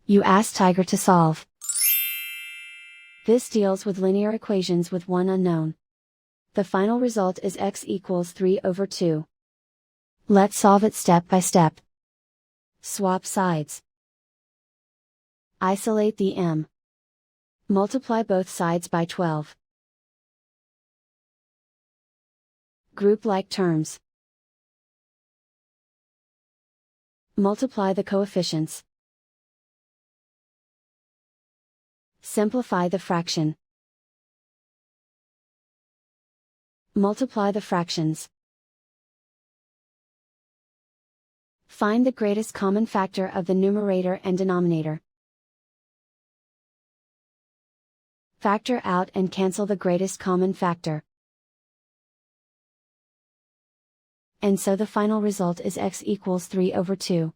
You ask Tiger to solve. This deals with linear equations with one unknown. The final result is x equals 3/2. Let's solve it step by step. Swap sides. Isolate the m. Multiply both sides by 12. Group like terms. Multiply the coefficients. Simplify the fraction. Multiply the fractions. Find the greatest common factor of the numerator and denominator. Factor out and cancel the greatest common factor. And so the final result is x equals 3/2.